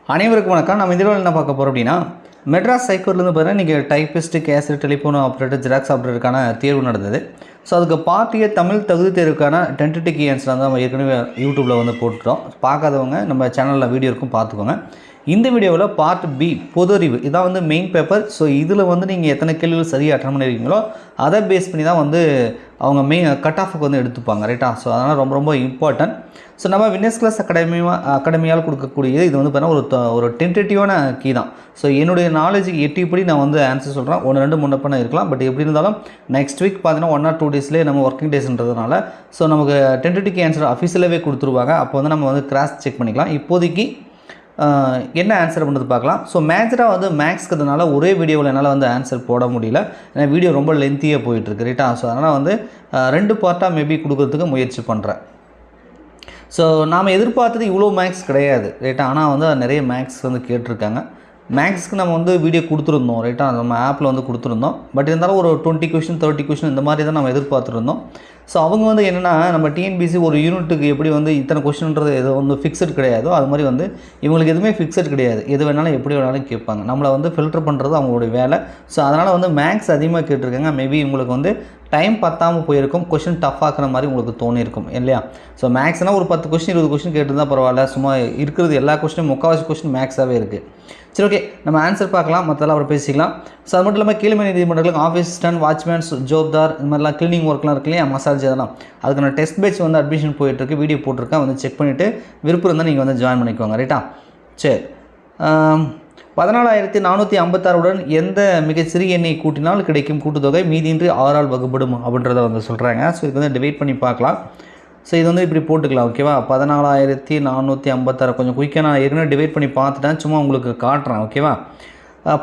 அனைவருக்கும் வணக்கம். நம்ம இதில் என்ன பார்க்க போகிறோம் அப்படின்னா, மெட்ராஸ் ஹைகோர்ட்லேருந்து பார்த்தீங்கன்னா இன்றைக்கி typist, cassette, telephone operator, xerox ஆப்ரேட்டருக்கான தேர்வு நடந்தது. ஸோ அதுக்கு பார்ட் தமிழ் தகுதி தேர்வுக்கான டென்டேட்டிவ் கீ ஆன்சர் வந்து நம்ம ஏற்கனவே யூடியூப்பில் வந்து போட்டுட்டோம். பார்க்காதவங்க நம்ம சேனலில் வீடியோ இருக்கும், பார்த்துக்கோங்க. இந்த வீடியோவில் பார்ட் பி பொது அறிவு, இதான் வந்து மெயின் பேப்பர். ஸோ இதில் வந்து நீங்கள் எத்தனை கேள்விகள் சரியாக அட்டன் பண்ணியிருக்கீங்களோ அதை பேஸ் பண்ணி தான் வந்து அவங்க மெயின் கட் ஆஃபுக்கு வந்து எடுத்துப்பாங்க, ரைட்டா? ஸோ அதனால் ரொம்ப ரொம்ப இம்பார்ட்டன்ட். ஸோ நம்ம வின்னர்ஸ் கிளாஸ் அகாடமியால் கொடுக்கக்கூடியது இது வந்து பார்த்தீங்கன்னா ஒரு டென்டேட்டிவான கீ தான். ஸோ என்னுடைய நாலேஜுக்கு எட்டிப்படி நான் வந்து ஆன்சர் சொல்கிறேன். 1-2 முன்னப்பண்ண இருக்கலாம். பட் எப்படி இருந்தாலும் நெக்ஸ்ட் வீக் பார்த்தீங்கன்னா 1 or 2 டேஸ்லேயே நம்ம ஒர்க்கிங் டேஸ்ன்றதுனால ஸோ நமக்கு டென்டேட்டிவ் கீ ஆன்சர் அஃபிஷியலாகவே கொடுத்துருவாங்க. அப்போ வந்து நம்ம வந்து கிராஸ் செக் பண்ணிக்கலாம். இப்போதைக்கு என்ன ஆன்சர் பண்ணுறது பார்க்கலாம். ஸோ மேஜராக வந்து மேக்ஸ்க்கிறதுனால ஒரே வீடியோவில் என்னால் வந்து ஆன்சர் போட முடியல. ஏன்னா வீடியோ ரொம்ப லென்த்தியாக போயிட்டுருக்கு, ரைட்டா? ஸோ அதனால் வந்து 2 பார்ட்டாக மேபி கொடுக்கறதுக்கு முயற்சி பண்ணுறேன். ஸோ நாம் எதிர்பார்த்தது இவ்வளோ மேக்ஸ் கிடையாது, ரைட்டா? ஆனால் வந்து நிறைய மேக்ஸ் வந்து கேட்டிருக்காங்க. மேக்ஸ்க்கு நம்ம வந்து வீடியோ கொடுத்துருந்தோம், ரைட்டா? நம்ம ஆப்பில் வந்து கொடுத்துருந்தோம். பட் இருந்தாலும் ஒரு 20 கொஷின் 30 கொஷின் இந்த மாதிரி தான் நம்ம எதிர்பார்த்துருந்தோம். ஸோ அவங்க வந்து என்னென்னா, நம்ம டிஎன்பிசி ஒரு யூனிட்டுக்கு எப்படி வந்து இத்தனை கொஷின்ன்றது எது வந்து ஃபிக்ஸட் கிடையாதோ அது மாதிரி வந்து இவங்களுக்கு எதுவுமே ஃபிக்ஸட் கிடையாது. எது வேணாலும் எப்படி வேணாலும் கேட்பாங்க. நம்மளை வந்து ஃபில்டர் பண்ணுறது அவங்களுடைய வேலை. ஸோ அதனால் வந்து மேக்ஸ் அதிகமாக கேட்டிருக்காங்க. மேபி உங்களுக்கு வந்து டைம் பத்தாமல் போயிருக்கும், கொஷின் டஃப் ஆக்குற மாதிரி உங்களுக்கு தோணியிருக்கும் இல்லையா? ஸோ மேக்ஸ்னால் ஒரு 10 கொஷின் 20 கொஷின் கேட்டுருந்தால் பரவாயில்ல. சும்மா இருக்கிறது எல்லா கொஷினும் முக்கால்வாசி கொஷின் மேக்ஸாகவே இருக்குது. சரி, ஓகே, நம்ம ஆன்சர் பார்க்கலாம், மற்றெல்லாம் அப்புறம் பேசிக்கலாம். ஸோ அது மட்டும் இல்லாமல் கீழ்மை நீதிமன்றங்களுக்கு ஆஃபீஸ் அசிஸ்டன்ட், வாட்ச்மேன்ஸ், ஜோப்தார், இந்த மாதிரிலாம் க்ளீனிங் ஒர்க்லாம் இருக்கு இல்லையா, மசாஜ், அதெல்லாம் அதுக்கான டெஸ்ட் பேட்ச் வந்து அட்மிஷன் போயிட்டுருக்கு. வீடியோ போட்டிருக்கேன், வந்து செக் பண்ணிவிட்டு விருப்பம் இருந்தால் நீங்கள் வந்து ஜாயின் பண்ணிக்கோங்க, ரைட்டா? சரி, 14,456 எந்த மிகச்சிறிய எண்ணை கூட்டினால் கிடைக்கும் கூட்டுத்தொகை மீதியின்றி 6 ஆல் வகுப்படும் அப்படின்றத வந்து சொல்கிறாங்க. ஸோ இதுக்கு வந்து டிவைட் பண்ணி பார்க்கலாம். ஸோ இது வந்து இப்படி போட்டுக்கலாம், ஓகேவா? 14,456 கொஞ்சம் குயிக்காக நான் ஏற்கனவே டிவைட் பண்ணி பார்த்துட்டேன், சும்மா உங்களுக்கு காட்டுறேன், ஓகேவா?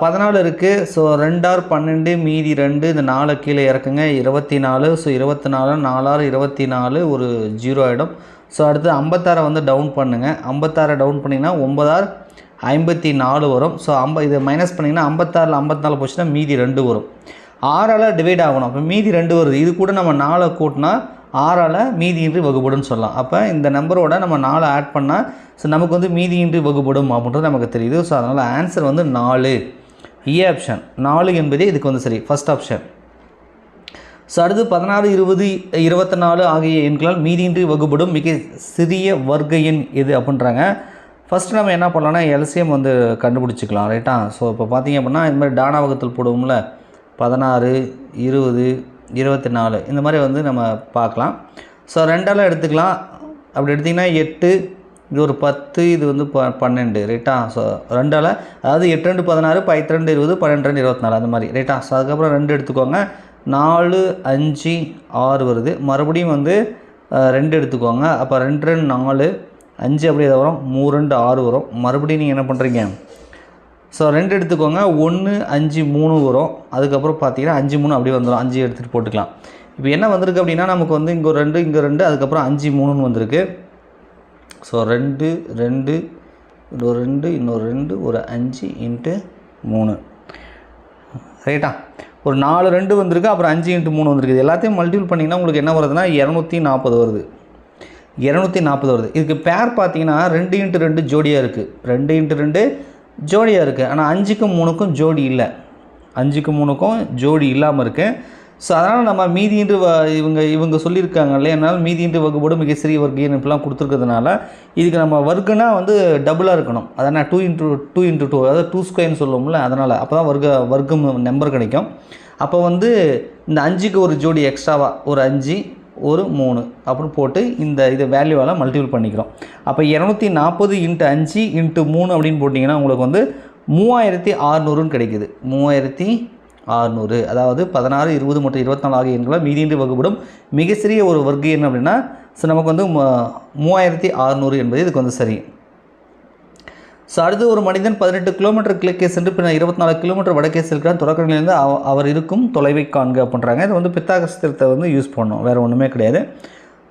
14 இருக்குது. ஸோ 2 ஆர் 12, மீதி 2, இந்த 4 கீழே இறக்குங்க, 24. ஸோ 24, 4 ஆர் 24, ஒரு 0 ஆகிடும். ஸோ அடுத்து 56 வந்து டவுன் பண்ணுங்கள். 56 டவுன் பண்ணிங்கன்னா 9 ஆர் 54 வரும். ஸோ இது மைனஸ் பண்ணிங்கன்னா 56ல் 54 போச்சுன்னா மீதி 2 வரும். 6ஆல் டிவைட் ஆகணும். அப்போ மீதி 2 வருது. இது கூட நம்ம 4 கூட்டினா 6ஆல் மீதியின்றி வகுப்படுன்னு சொல்லலாம். அப்போ இந்த நம்பரோட நம்ம 4 ஆட் பண்ணால் ஸோ நமக்கு வந்து மீதியின்றி வகுப்படும் அப்படின்றது நமக்கு தெரியுது. ஸோ அதனால் ஆன்சர் வந்து 4, ஏ ஆப்ஷன் 4 என்பதே இதுக்கு வந்து சரி, ஃபஸ்ட் ஆப்ஷன். ஸோ அடுத்து 16, 20, 24 ஆகிய எண்களால் மீதியின்றி வகுப்படும் மிக சிறிய வர்க்க எண் எது அப்படின்றாங்க. ஃபஸ்ட்டு நம்ம என்ன பண்ணலாம்னா எல்சிஎம் வந்து கண்டுபிடிச்சிக்கலாம், ரைட்டா? ஸோ இப்போ பார்த்திங்க அப்படின்னா இந்த மாதிரி டானா வகுத்தல் போடுவோம்ல, 16, 20, 24 இந்த மாதிரி வந்து நம்ம பார்க்கலாம். ஸோ 2ஆல் எடுத்துக்கலாம். அப்படி எடுத்திங்கன்னா 8, இது ஒரு 10, இது வந்து 12, ரைட்டா? ஸோ 2ஆல், அதாவது 8 2 16, 12 20, 12 2 24 அந்த மாதிரி, ரைட்டா? ஸோ அதுக்கப்புறம் 2 எடுத்துக்கோங்க. 4 5 6 வருது. மறுபடியும் வந்து 2 எடுத்துக்கோங்க. அப்போ 2 2 4, 5 அப்படியே வரும், 3 2 6 வரும். மறுபடியும் நீங்கள் என்ன பண்ணுறீங்க, ஸோ 2 எடுத்துக்கோங்க. 1 5 3 வரும். அதுக்கப்புறம் பார்த்தீங்கன்னா 5 3 அப்படியே வந்துடும். 5 எடுத்துகிட்டு போட்டுக்கலாம். இப்போ என்ன வந்திருக்கு அப்படின்னா நமக்கு வந்து இங்கே 2 இங்கே 2, அதுக்கப்புறம் 5 3ன்னு வந்திருக்கு. ஸோ 2 2 இன்னொரு 2 இன்னொரு 2 ஒரு 5 × 3, ரைட்டா? ஒரு 4 2 வந்திருக்கு, அப்புறம் 5 × 3 வந்திருக்கு. எல்லாத்தையும் மல்டிபிள் பண்ணிங்கன்னா உங்களுக்கு என்ன வருதுன்னா 240 வருது. 240 வருது. இதுக்கு பேர் பார்த்தீங்கன்னா 2 × 2 ஜோடியாக இருக்குது. 2 × 2 ஜோடியாக இருக்குது. ஆனால் 5க்கும் 3க்கும் ஜோடி இல்லை. 5க்கும் 3க்கும் ஜோடி இல்லாமல் இருக்குது. ஸோ அதனால் நம்ம மீதியின்றி இவங்க சொல்லியிருக்காங்க இல்லையா, என்னால் மீதியின்றி வகுப்படும் மிக சிறிய வர்க்க எண் இப்படிலாம் கொடுத்துருக்கிறதுனால இதுக்கு நம்ம வர்க்கனா வந்து டபுளாக இருக்கணும். அதனால் 2 × 2, அதாவது 2² சொல்லுவோம்ல, அதனால் அப்போ தான் வர்க்கம் நம்பர் கிடைக்கும். அப்போ வந்து இந்த 5க்கு ஒரு ஜோடி எக்ஸ்ட்ராவாக ஒரு 5 ஒரு 3 அப்படின்னு போட்டு இது வேல்யூவால் மல்டிபிள் பண்ணிக்கிறோம். அப்போ 240 × 5 × 3 அப்படின்னு போட்டிங்கன்னா உங்களுக்கு வந்து 3600ன்னு கிடைக்குது. 3600, அதாவது 16, 20 மற்றும் 24 ஆகிய எண்களால் மீதியின்றி வகுப்படும் மிக சிறிய ஒரு வர்க்க எண் அப்படின்னா ஸோ நமக்கு வந்து 3600 என்பது இதுக்கு வந்து சரி. ஸோ அடுத்து ஒரு மனிதன் 18 கிலோமீட்டர் கிழக்கே சென்று பின்னர் 24 கிலோமீட்டர் வடக்கே செல்கிறான். தொடக்க நிலையிலிருந்து அவர் இருக்கும் தொலைவை காண்க அப்படின்றாங்க. இது வந்து பித்தாகரஸ் தேற்றத்தை வந்து யூஸ் பண்ணணும், வேறு ஒன்றுமே கிடையாது.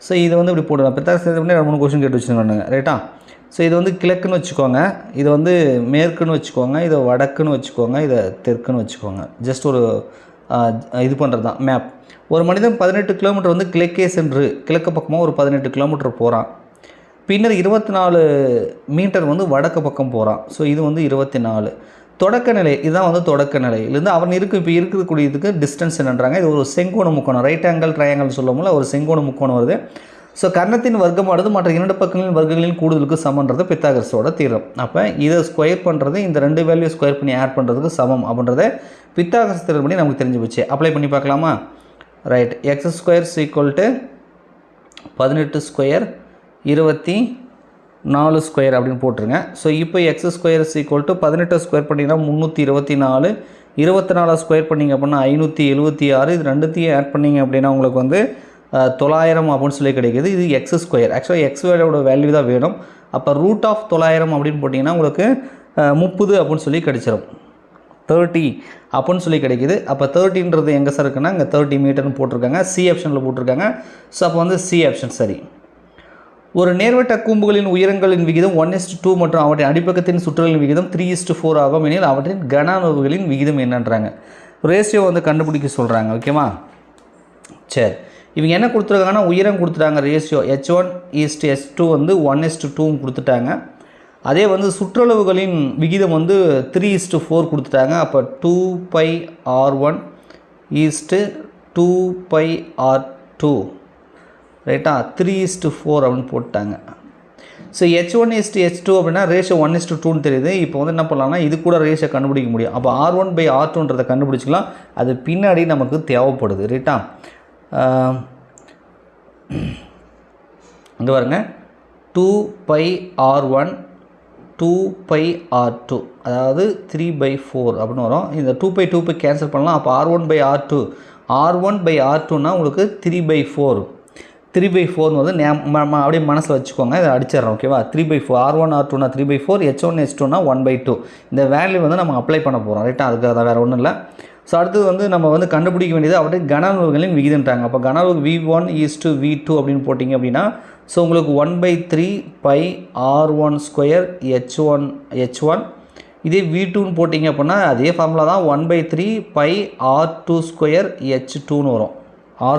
ஸோ இதை வந்து இப்படி போடலாம். பித்தாகரஸ் தேற்றத்தை பண்ணி 3 கொஸ்டின் கேட்டு வச்சுருக்காங்க, ரைட்டா? ஸோ இது வந்து கிழக்குன்னு வச்சுக்கோங்க, இது வந்து மேற்குன்னு வச்சுக்கோங்க, இதை வடக்குன்னு வச்சுக்கோங்க, இதை தெற்குன்னு வச்சுக்கோங்க. ஜஸ்ட் ஒரு இது பண்ணுறது தான் மேப். ஒரு மனிதன் 18 கிலோமீட்டர் வந்து கிழக்கே சென்று கிழக்கு பக்கமாக ஒரு 18 கிலோமீட்டர் போகிறான். பின்னர் 24 மீட்டர் வந்து வடக்கு பக்கம் போகிறான். ஸோ இது வந்து 24. தொடக்க நிலை இதுதான் வந்து தொடக்க நிலையிலேருந்து அவன் இப்போ இருக்கக்கூடியதுக்கு டிஸ்டன்ஸ் என்னன்றாங்க. இது ஒரு செங்கோண முக்கோணம், ரைட் ஆங்கிள் ட்ரையாங்கிள் சொல்லுவோம்ல, ஒரு செங்கோண முக்கோணம் வருது. ஸோ கர்ணத்தின் வர்க்கமானது மற்ற 2 பக்கங்களின் வர்க்கங்களின் கூடுதலுக்கு சமன்றது பித்தாகரஸோட தீர்வு. அப்போ இதை ஸ்கொயர் பண்ணுறது இந்த 2 வேல்யூ ஸ்கொயர் பண்ணி ஆட் பண்ணுறதுக்கு சமம் அப்படின்றத பித்தாகரஸ் தீர்வு பண்ணி நமக்கு தெரிஞ்சு போச்சு. அப்ளை பண்ணி பார்க்கலாமா? Right, X square equal to 18 square 24 square அப்படின்னு போட்டுருங்க. ஸோ இப்போ X square equal to 18 square பண்ணிங்கன்னா 324, 24 ஸ்கொயர் பண்ணிங்க அப்படின்னா 576, இது ரெண்டுத்தையும் ஆட் பண்ணிங்க அப்படின்னா உங்களுக்கு வந்து 900 அப்படின்னு சொல்லி கிடைக்கிது. இது எக்ஸ் ஸ்கொயர். ஆக்சுவலாக எக்ஸ் வேல்யூட வேல்யூ தான் வேணும். அப்போ ரூட் ஆஃப் 900 அப்படின்னு போட்டிங்கன்னா உங்களுக்கு 30 அப்படின்னு சொல்லி கிடைச்சிடும். 30 அப்படின்னு சொல்லி கிடைக்கிது. அப்போ 30ன்றது எங்கே சார் இருக்குன்னா இங்கே 30 மீட்டர்னு போட்டிருக்காங்க, சி ஆப்ஷனில் போட்டிருக்காங்க. ஸோ அப்போ வந்து சி ஆப்ஷன் சரி. ஒரு நேர்வட்ட கூம்புகளின் உயரங்களின் விகிதம் 1:2 மற்றும் அவற்றின் அடிப்பக்கத்தின் சுற்றலின் விகிதம் 3:4 ஆகும் எனில் அவற்றின் கன அளவுகளின் விகிதம் என்னன்றாங்க. ரேஷியோ வந்து கண்டுபிடிக்க சொல்கிறாங்க. ஓகேவா? சரி, இவங்க என்ன கொடுத்துருக்காங்கன்னா உயரம் கொடுத்துட்டாங்க. ரேஷியோ H1:H2 வந்து 1:2 கொடுத்துட்டாங்க. அதே வந்து சுற்றளவுகளின் விகிதம் வந்து 3:4 கொடுத்துட்டாங்க. அப்போ 2πr1:2πr2 ரைட்டா, 3:4 அப்படின்னு போட்டாங்க. ஸோ H1:H2 அப்படின்னா ரேஷியோ 1:2ன்னு தெரியுது. இப்போ வந்து என்ன பண்ணலாம்னா இது கூட ரேஷியோ கண்டுபிடிக்க முடியும். அப்போ R1/R2ன்றதை கண்டுபிடிச்சிக்கலாம். அது பின்னாடி நமக்கு தேவைப்படுது. ரைட்டா, இங்கே பாருங்க, 2πr1 2πr2 அதாவது 3/4 அப்படின்னு வரும். இந்த 2π கேன்சல் பண்ணலாம். அப்போ R1/R2னா உங்களுக்கு 3/4 வந்து அப்படியே மனசில் வச்சுக்கோங்க. இதை அடிச்சிடறோம். ஓகேவா? 3/4 R1/R2னா 3/4, H1:H2னா 1/2. இந்த வேல்யூ வந்து நம்ம அப்ளை பண்ண போகிறோம். ரைட்டா, அதுக்கு அதை வேறு ஒன்றும் இல்லை. ஸோ அடுத்தது வந்து நம்ம வந்து கண்டுபிடிக்க வேண்டியது அவருடைய கன அளவுகளின் விகிதம்ன்றாங்க. அப்போ கன அளவு V1:V2 அப்படின்னு போட்டிங்க அப்படின்னா ஸோ உங்களுக்கு 1/3πr1² H1. இதே V2ன்னு போட்டிங்க அப்படின்னா அதே ஃபார்முலா தான், 1/3πr2² H2ன்னு வரும். R²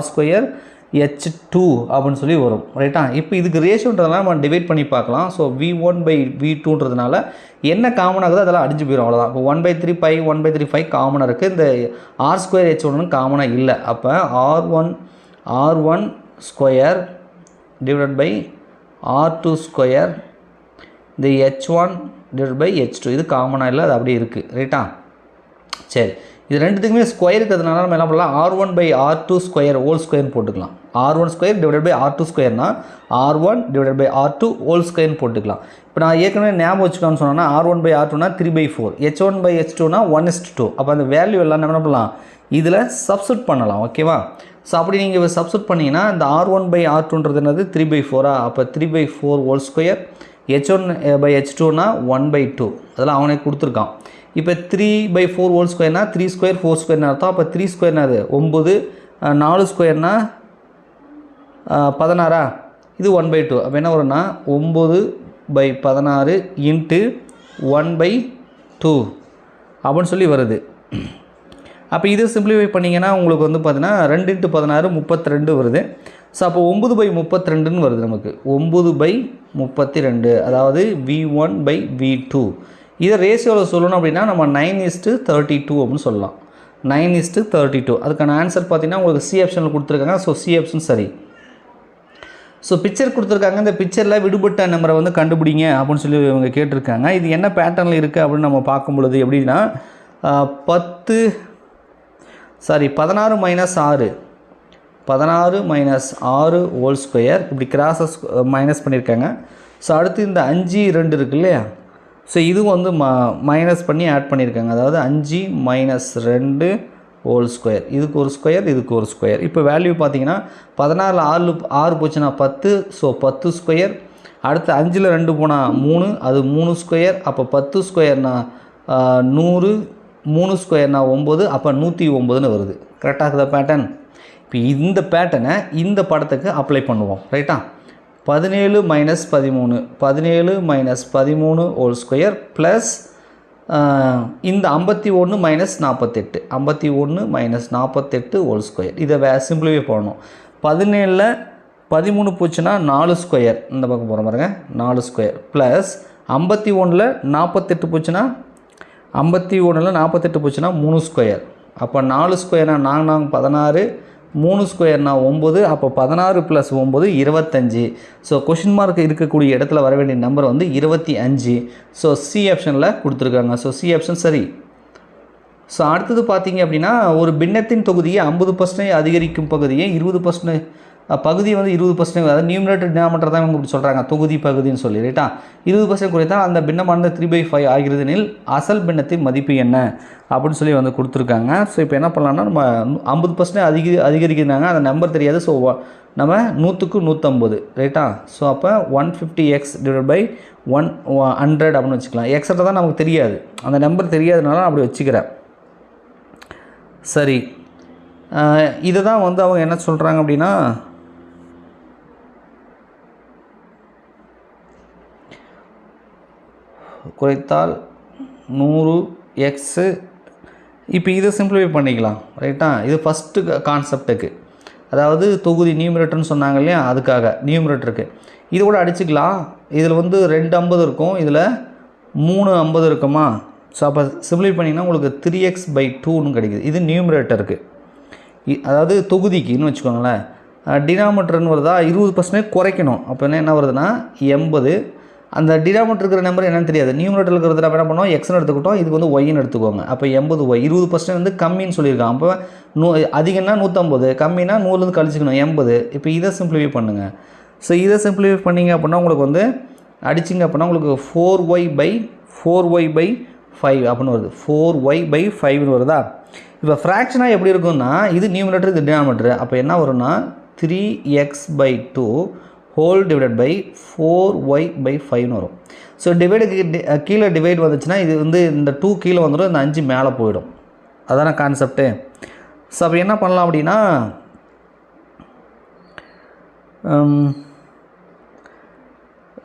H2 அப்படின்னு சொல்லி வரும். ரைட்டா, இப்போ இதுக்கு ரேஷியோன்றதுனால நம்ம டிவைட் பண்ணி பார்க்கலாம். ஸோ V1/V2ன்றதுனால என்ன காமன் ஆகுதோ அதெல்லாம் அடிஞ்சு போயிடும். அவ்வளோதான். இப்போ 1/3π 1/3π காமனாக இருக்குது. இந்த R² H1 காமனாக இல்லை. அப்போ R1² டிவைட் பை R2² இந்த H1 டிவைட் பை H2 இது காமனாக இல்லை, அது அப்படியே இருக்குது. ரைட்டா, சரி, இது ரெண்டுத்துக்குமே ஸ்கொயர் இருக்கிறதுனால நம்ம என்ன பண்ணலாம், R1/R2² ஹோல் ஸ்கொயர்னு போட்டுக்கலாம். R1² டிவைட் பை R2²னா R1 divide by R2 whole ஸ்கொயர்னு போட்டுக்கலாம். இப்போ நான் ஏற்கனவே ஞாபகம் வச்சுக்கலாம்னு சொன்னேன்னா R1/R2னா 3/4, H1/H2னா 1:2. அப்போ அந்த வேல்யூ எல்லாம் என்ன பண்ணலாம், இதில் சப்ஸ்டிட் பண்ணலாம். ஓகேவா? ஸோ அப்படி நீங்கள் சப்ஸ்டிட் பண்ணிங்கன்னா இந்த R1/R2ன்றது என்னது 3/4. அப்போ 3/4 ஹோல் ஸ்கொயர், H1/H2னா 1/2. அதெல்லாம் அவனே கொடுத்துருக்கான். இப்போ 3/4 ஹோல் ஸ்கொயர்னா 3² 4² அர்த்தம். அப்போ 3² அது 9, 4² 16. இது 1/2. அப்போ என்ன வரும்னா 9/16 இன்ட்டு 1/2 அப்படின்னு சொல்லி வருது. அப்போ இது சிம்பிளிஃபை பண்ணிங்கன்னா உங்களுக்கு வந்து பார்த்தீங்கன்னா 2 × 16 32 வருது. ஸோ அப்போ 9/32ன்னு வருது நமக்கு. 9/32 அதாவது V1/V2. இதை ரேஷியோவில் சொல்லணும் அப்படின்னா நம்ம 9:32 அப்படின்னு சொல்லலாம். 9:32. அதுக்கான ஆன்சர் பார்த்தீங்கன்னா உங்களுக்கு சி ஆப்ஷனில் கொடுத்துருக்காங்க. ஸோ சி ஆப்ஷன் சரி. ஸோ பிக்சர் கொடுத்துருக்காங்க. இந்த பிக்சரில் விடுபட்ட நம்பரை வந்து கண்டுபிடிங்க அப்படின்னு சொல்லி இவங்க கேட்டிருக்காங்க. இது என்ன பேட்டர்னில் இருக்குது அப்படின்னு நம்ம பார்க்கும் பொழுது எப்படின்னா 16 - 6 ஹோல் ஸ்கொயர் இப்படி கிராஸஸ் மைனஸ் பண்ணியிருக்காங்க. ஸோ அடுத்து இந்த 5 2 இருக்கு இல்லையா, ஸோ இதுவும் வந்து மைனஸ் பண்ணி ஆட் பண்ணியிருக்காங்க. அதாவது 5 - 2 ஹோல் ஸ்கொயர், இதுக்கு ஒரு ஸ்கொயர், இதுக்கு ஒரு ஸ்கொயர். இப்போ வேல்யூ பார்த்தீங்கன்னா 16 6 போச்சுன்னா 10. So 10 square. அடுத்து 5ல் 2 போனால் 3, அது 3 ஸ்கொயர். அப்போ 10 ஸ்கொயர்னா 100, 3 ஸ்கொயர்னா 9, அப்போ 109ன்னு வருது. கரெக்டாக இருக்குதா பேட்டர்ன்? இப்போ இந்த பேட்டர்னை இந்த படத்துக்கு அப்ளை பண்ணுவோம். ரைட்டா, 17 - 13 17 - 13 ஹோல் ஸ்கொயர் ப்ளஸ் இந்த 51 - 48 51 - 48 ஹோல் ஸ்கொயர். இதை சிம்பிளிஃபை பண்ணணும். 17ல் 13 போச்சுன்னா 4 ஸ்கொயர், இந்த பக்கம் போகிற பாருங்க 4 ஸ்கொயர் ப்ளஸ் 51ல் 48 போச்சுன்னா 51ல் 48 போச்சுன்னா 3 ஸ்கொயர். அப்போ 4 ஸ்கொயர்னா 4 16, 3 ஸ்கொயர்னா 9, அப்போ 16 + 9 25. ஸோ கொஷின் மார்க் இருக்கக்கூடிய இடத்துல வர வேண்டிய நம்பர் வந்து 25. ஸோ சி ஆப்ஷனில் கொடுத்துருக்காங்க. ஸோ சி ஆப்ஷன் சரி. ஸோ அடுத்தது பார்த்தீங்க அப்படின்னா, ஒரு பின்னத்தின் தொகுதியை 50% அதிகரிக்கும் பகுதியை 20% பகுதியை வந்து 20%, அதாவது நியூமரேட்டர் டினாமினேட்டர் தான் இவங்க இப்படி சொல்கிறாங்க, தொகுதி பகுதின்னு சொல்லி ரைட்டா. 20% குறைத்தால் அந்த பின்னமானது 3/5 ஆகிறதுனில் அசல் பின்னத்தின் மதிப்பு என்ன அப்படின்னு சொல்லி வந்து கொடுத்துருக்காங்க. ஸோ இப்போ என்ன பண்ணலாம்னா, நம்ம 50% அதிகரிக்கிறாங்க, அந்த நம்பர் தெரியாது. ஸோ நம்ம 100க்கு 150 ரைட்டா. ஸோ அப்போ 150x / 100 அப்படின்னு வச்சுக்கலாம். எக்ஸட்ரா தான் நமக்கு தெரியாது, அந்த நம்பர் தெரியாதனால நான் அப்படி வச்சுக்கிறேன். சரி, இதை தான் வந்து அவங்க என்ன சொல்கிறாங்க அப்படின்னா, குறைத்தால் 100x. இப்போ இதை சிம்பிளிஃபை பண்ணிக்கலாம் ரைட்டா. இது ஃபஸ்ட்டு கான்செப்டுக்கு, அதாவது தொகுதி நியூமரேட்டர்னு சொன்னாங்க இல்லையா, அதுக்காக நியூமரேட்டருக்கு இது கூட அடிச்சுக்கலாம். இதில் வந்து 2 50 இருக்கும், இதில் 3 50 இருக்குமா. ஸோ அப்போ சிம்பிளிஃபை பண்ணிங்கன்னா உங்களுக்கு 3x/2ன்னு கிடைக்குது. இது நியூமரேட்டருக்கு, அதாவது தொகுதிக்குன்னு வச்சுக்கோங்களேன். டினாமினேட்டர்னு வருதா, 20% குறைக்கணும். அப்போ என்ன வருதுன்னா 80. அந்த டினாமினேட்டர் இருக்கிற நம்பர் என்னன்னு தெரியாது, நியூமரேட்டர் இருக்கிறது நம்ம என்ன பண்ணுவோம், எக்ஸ்னு எடுத்துக்கிட்டோம், இதுக்கு வந்து ஒய்ன்னு எடுத்துக்கோங்க. அப்போ 80y, 20% வந்து கம்மின்னு சொல்லியிருக்கான். அப்போ அதிகம்னா 150, கம்மினா 100லேருந்து கழிச்சிக்கணும் 80. இப்போ இதை சிம்பிளிஃபை பண்ணுங்கள். ஸோ இதை சிம்பிளிஃபை பண்ணிங்க அப்படின்னா உங்களுக்கு வந்து அடிச்சிங்க அப்படின்னா உங்களுக்கு 4y/5 அப்படின்னு வருது. 4y/5ன்னு வருதா. இப்போ ஃப்ராக்ஷனாக எப்படி இருக்குன்னா, இது நியூமரேட்டர், இது டினாமினேட்டர். அப்போ என்ன வரும்னா 3x/2 ஹோல் டிவைடட் பை 4y/5ன்னு வரும். ஸோ டிவைடுக்கு கீழே டிவைட் வந்துச்சுன்னா இது வந்து இந்த 2 கீழே வந்துடும், இந்த 5 மேலே போயிடும். அதான கான்செப்ட்டு. ஸோ அப்போ என்ன பண்ணலாம் அப்படின்னா,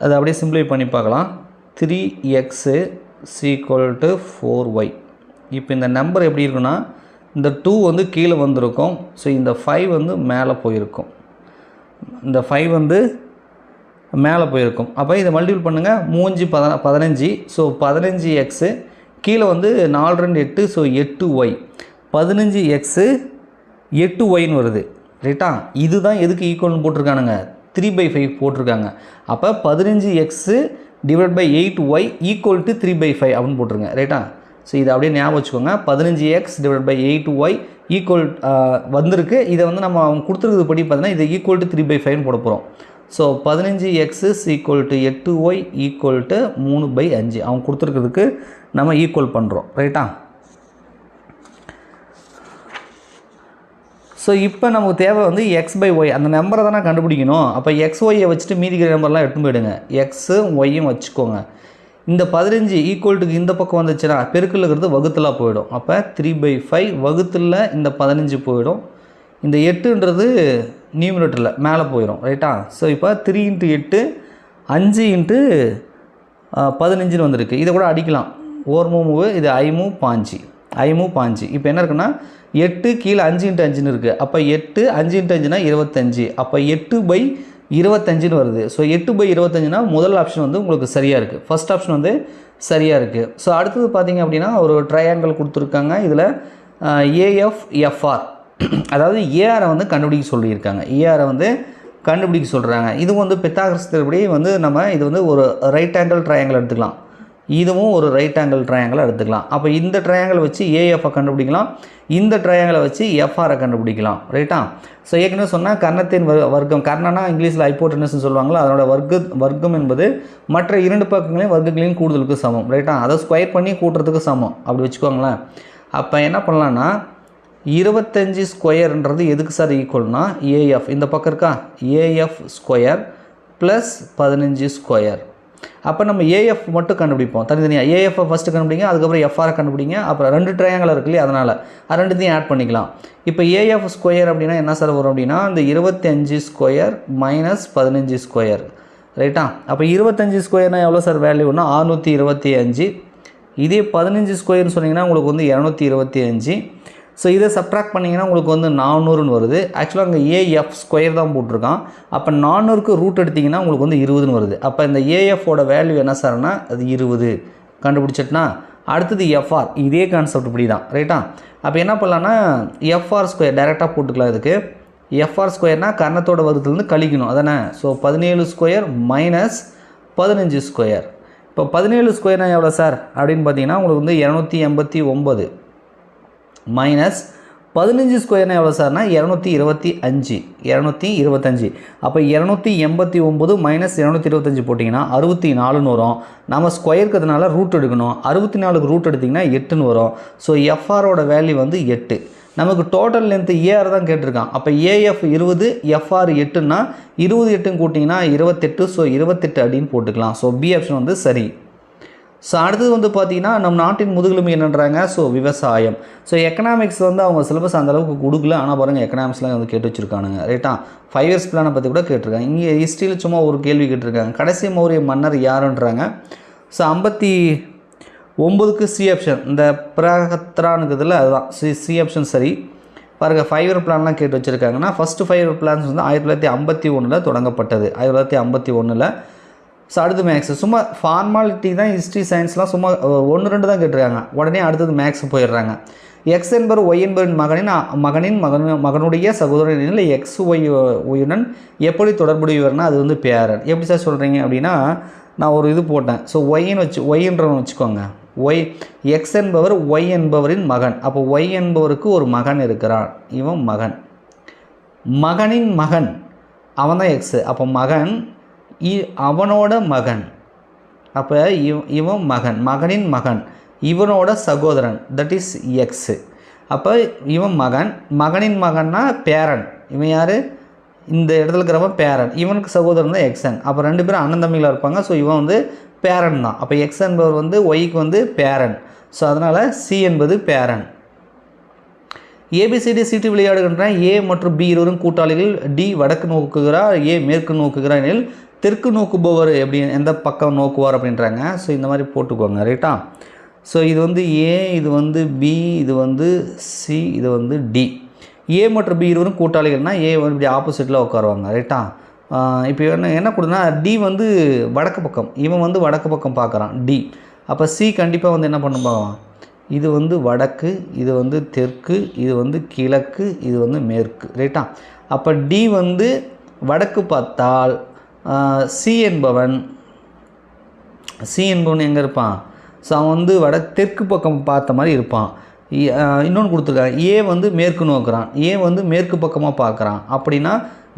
அதை அப்படியே சிம்பிளிஃபை பண்ணி பார்க்கலாம். 3x = 4y. இப்போ இந்த நம்பர் எப்படி இருக்குன்னா, இந்த 2 வந்து கீழே வந்திருக்கும். ஸோ இந்த 5 வந்து மேலே போயிருக்கும், இந்த 5 வந்து மேலே போயிருக்கும். அப்போ இதை மல்டிபிள் பண்ணுங்கள், 15. ஸோ 15x கீழே வந்து 4 2 8, ஸோ 8y. 15x 8yன்னு வருது ரைட்டா. இதுதான் எதுக்கு ஈக்குவல்னு போட்டிருக்கானுங்க, 3/5 போட்டிருக்காங்க. அப்போ 15x / 8y = 3/5 அப்படின்னு போட்டிருங்க ரைட்டா. ஸோ இதை அப்படியே ஞாபகம் வச்சுக்கோங்க. 15x / 8y வந்திருக்கு. இதை வந்து நம்ம அவங்க கொடுத்துருக்குது படி பார்த்தீங்கன்னா இதை = 3/5ன்னு போட போகிறோம். ஸோ 15x = 8y = 3/5 அவங்க கொடுத்துருக்கிறதுக்கு நம்ம ஈக்குவல் பண்ணுறோம் ரைட்டா. ஸோ இப்போ நமக்கு தேவை வந்து x/y, அந்த நம்பரை தானே கண்டுபிடிக்கணும். அப்போ xyயை வச்சுட்டு மீதிக்கிற நம்பர்லாம் எடுத்துன்னு போயிடுங்க, எக்ஸும் ஒய்யும் வச்சுக்கோங்க. இந்த 15 ஈக்குவல்ட்டுக்கு இந்த பக்கம் வந்துச்சுன்னா பெருக்கில் இருக்கிறது வகுத்தலாக போயிடும். அப்போ 3/5 வகுத்தில் இந்த 15 போயிடும். இந்த 8ன்றது நியூமரேட்டரில் மேலே போயிடும் ரைட்டா. ஸோ இப்போ 3 × 8 5 × 15ன்னு வந்திருக்கு. இதை கூட அடிக்கலாம், ஓர் மூவு, இது I மூவ் 5. இப்போ என்ன இருக்குன்னா 8 கீழே 5 × 5ன்னு இருக்குது. அப்போ 8 5 × 5னா 25. அப்போ 8/25ன்னு வருது. ஸோ 8/25னா முதல் ஆப்ஷன் வந்து உங்களுக்கு சரியாக இருக்குது, ஃபஸ்ட் ஆப்ஷன் வந்து சரியாக இருக்குது. ஸோ அடுத்தது பார்த்தீங்க அப்படின்னா ஒரு ட்ரையாங்கிள் கொடுத்துருக்காங்க. இதில் AFFR, அதாவது ஏஆரை வந்து கண்டுபிடிக்க சொல்லியிருக்காங்க, ஏஆரை வந்து கண்டுபிடிக்க சொல்கிறாங்க. இது வந்து பித்தாகரஸ் தேற்றப்படி வந்து நம்ம இது வந்து ஒரு ரைட் ஆங்கிள் ட்ரையாங்கிள் எடுத்துக்கலாம், இதுவும் ஒரு ரைட் ஆங்கிள் ட்ரையாங்கிள் எடுத்துக்கலாம். அப்போ இந்த ட்ரையாங்கிள் வச்சு ஏஎஃப்பை கண்டுபிடிக்கலாம், இந்த ட்ரையாங்கிளை வச்சு எஃப்ஆரை கண்டுபிடிக்கலாம் ரைட்டா. ஸோ ஏற்கனவே சொன்னால் கர்ணத்தின் வர்க்கம், கர்ணனா இங்கிலீஷில் ஹைப்போட்டெனஸ்ன்னு சொல்லுவாங்களோ, அதனோட வர்க்கம் என்பது மற்ற 2 பக்கங்களையும் வர்க்கங்களையும் கூடுதலுக்கு சமம் ரைட்டா. அதை ஸ்கொயர் பண்ணி கூட்டுறதுக்கு சமம் அப்படி வச்சுக்கோங்களேன். அப்போ என்ன பண்ணலான்னா 25 ஸ்கொயர்ன்றது எதுக்கு சார் ஈக்குவல்னா ஏஎஃப், இந்த பக்கம் இருக்கா AF² + 15 ஸ்கொயர். அப்போ நம்ம ஏஎஃப் மட்டும் கண்டுபிடிப்போம் தனித்தனியாக. ஏஎஃப்பை ஃபஸ்ட்டு கண்டுபிடிங்க, அதுக்கப்புறம் எஃப்ஆரை கண்டுபிடிங்க. அப்புறம் 2 ட்ரையாங்கிள் இருக்கு இல்லையா, அதனால் அது ரெண்டுத்தையும் ஆட் பண்ணிக்கலாம். இப்போ AF² அப்படின்னா என்ன சார் வரும் அப்படின்னா, இந்த 25 ஸ்கொயர் - 15 ஸ்கொயர் ரைட்டா. அப்போ 25 ஸ்கொயர்னால் எவ்வளோ சார் வேல்யூன்னா 625. இதே 15 ஸ்கொயர்னு சொன்னீங்கன்னா உங்களுக்கு வந்து 225. ஸோ இதை சப்ட்ராக்ட் பண்ணிங்கன்னா உங்களுக்கு வந்து 400ன்னு வருது. ஆக்சுவலாக அங்கே ஏஎஃப் ஸ்கொயர் தான் போட்டிருக்கான். அப்போ 400க்கு ரூட் எடுத்திங்கன்னா உங்களுக்கு வந்து 20ன்னு வருது. அப்போ இந்த ஏஎஃபோட வேல்யூ என்ன சார்னா அது 20 கண்டுபிடிச்சிட்டுனா அடுத்தது எஃப்ஆர் இதே கான்செப்ட் இப்படி தான் ரைட்டா. அப்போ என்ன பண்ணலான்னா எஃப்ஆர் ஸ்கொயர் டைரெக்டாக போட்டுக்கலாம். இதுக்கு எஃப்ஆர் ஸ்கொயர்னால் கர்ணத்தோட வகுத்துலேருந்து கழிக்கணும் அதானே. So 17 square minus 15 square. இப்போ 17 ஸ்கொயர்னால் எவ்வளோ சார் அப்படின்னு பார்த்தீங்கன்னா உங்களுக்கு வந்து 289 மைனஸ் 15 ஸ்கொயர்னால் எவ்வளோ சார்னா 225. அப்போ 289 மைனஸ் 225 போட்டிங்கன்னா 64ன்னு வரும். நம்ம ஸ்கொயருக்கிறதுனால ரூட் எடுக்கணும். 64க்கு ரூட் எடுத்திங்கன்னா 8ன்னு வரும். ஸோ எஃப்ஆரோட வேல்யூ வந்து 8. நமக்கு டோட்டல் லென்த்து ஏஆர் தான் கேட்டிருக்கான். அப்போ ஏஎஃப் 20 எஃப்ஆர் 8ன்னா 20 8 கூட்டிங்கன்னா 28. ஸோ 28 அப்படின்னு போட்டுக்கலாம். ஸோ பி ஆப்ஷன் வந்து சரி. ஸோ அடுத்தது வந்து பார்த்திங்கன்னா நம் நாட்டின் முதுகெலும்பு என்னன்றாங்க. ஸோ விவசாயம். ஸோ எக்கனாமிக்ஸ் வந்து அவங்க சிலபஸ் அந்தளவுக்கு கொடுக்கல. ஆனால் பாருங்கள் எக்கனாமிக்ஸ்லாம் வந்து கேட்டு வச்சுருக்கானுங்க ரைட்டா. 5 இயர்ஸ் பிளானை பற்றி கூட கேட்டிருக்காங்க. இங்கே ஹிஸ்ட்ரியில் சும்மா ஒரு கேள்வி கேட்டிருக்காங்க. கடைசி மௌரிய மன்னர் யாருன்றாங்க. ஸோ 59க்கு சி ஆப்ஷன் இந்த பிரகத்ரானுக்குதில் அதுதான் சி ஆப்ஷன் சரி. பாருங்கள் 5 இயர் பிளான்லாம் கேட்டு வச்சுருக்காங்கன்னா ஃபஸ்ட்டு 5 இயர் பிளான்ஸ் வந்து 1951 தொடங்கப்பட்டது. 1951. ஸோ அடுத்து மேக்ஸ் சும்மா ஃபார்மாலிட்டி தான். ஹிஸ்ட்ரி சயின்ஸ்லாம் சும்மா 1-2 தான் கேட்டிருக்காங்க. உடனே அடுத்தது மேக்ஸ் போயிடுறாங்க. எக்ஸ் என்பவர் ஒய் என்பவரின் மகனுடைய சகோதரன் இல்லை எக்ஸ் ஒய்யுடன் எப்படி தொடர்புடையவர்னா அது வந்து பேரன். எப்படி சார் சொல்கிறீங்க அப்படின்னா நான் ஒரு இது போட்டேன். ஸோ ஒய்ன்றவன் வச்சுக்கோங்க. ஒய் எக்ஸ் என்பவர் ஒய் என்பவரின் மகன். அப்போ ஒய் என்பவருக்கு ஒரு மகன் இருக்கிறான். இவன் மகனின் மகன் அவன் தான் எக்ஸு. அப்போ மகன் அவனோட மகன். அப்போ இவன் மகனின் மகன் இவனோட சகோதரன் தட் இஸ் எக்ஸு. அப்போ இவன் மகனின் மகன்னா பேரன். இவன் யார் இந்த இடத்துல இருக்கிறவன் பேரன். இவனுக்கு சகோதரன் தான் எக்ஸன். அப்போ 2 பேரும் அண்ணன் தம்பிகளாக இருப்பாங்க. ஸோ இவன் வந்து பேரன் தான். அப்போ எக்ஸ் என்பவர் வந்து ஒய்க்கு வந்து பேரன். ஸோ அதனால் சி என்பது பேரன். ஏபிசிடி சீட்டு விளையாடுகின்ற ஏ மற்றும் பி இருவரும் கூட்டாளிகள். டி வடக்கு நோக்குகிறார், ஏ மேற்கு நோக்குகிறார் எனில் தெற்கு நோக்குபவர் எப்படி எந்த பக்கம் நோக்குவார் அப்படின்றாங்க. ஸோ இந்த மாதிரி போட்டுக்கோங்க ரைட்டா. ஸோ இது வந்து ஏ, இது வந்து பி, இது வந்து சி, இது வந்து டி. ஏ மற்றும் பி இருவரும் கூட்டாளிகள்னால் ஏ வந்து இப்படி ஆப்போசிட்டில் உட்காருவாங்க ரைட்டா. இப்போ என்ன கொடுனா டி வந்து வடக்கு பக்கம், இவன் வந்து வடக்கு பக்கம் பார்க்குறான் டி. அப்போ சி கண்டிப்பாக வந்து என்ன பண்ணுவான், இது வந்து வடக்கு, இது வந்து தெற்கு, இது வந்து கிழக்கு, இது வந்து மேற்கு ரைட்டா. அப்போ டி வந்து வடக்கு பார்த்தால் சி என்பவன் எங்கே இருப்பான். ஸோ அவன் வந்து தெற்கு பக்கம் பார்த்த மாதிரி இருப்பான். இன்னொன்று கொடுத்துருக்காங்க ஏ வந்து மேற்கு நோக்குறான், ஏ வந்து மேற்கு பக்கமாக பார்க்குறான். அப்படின்னா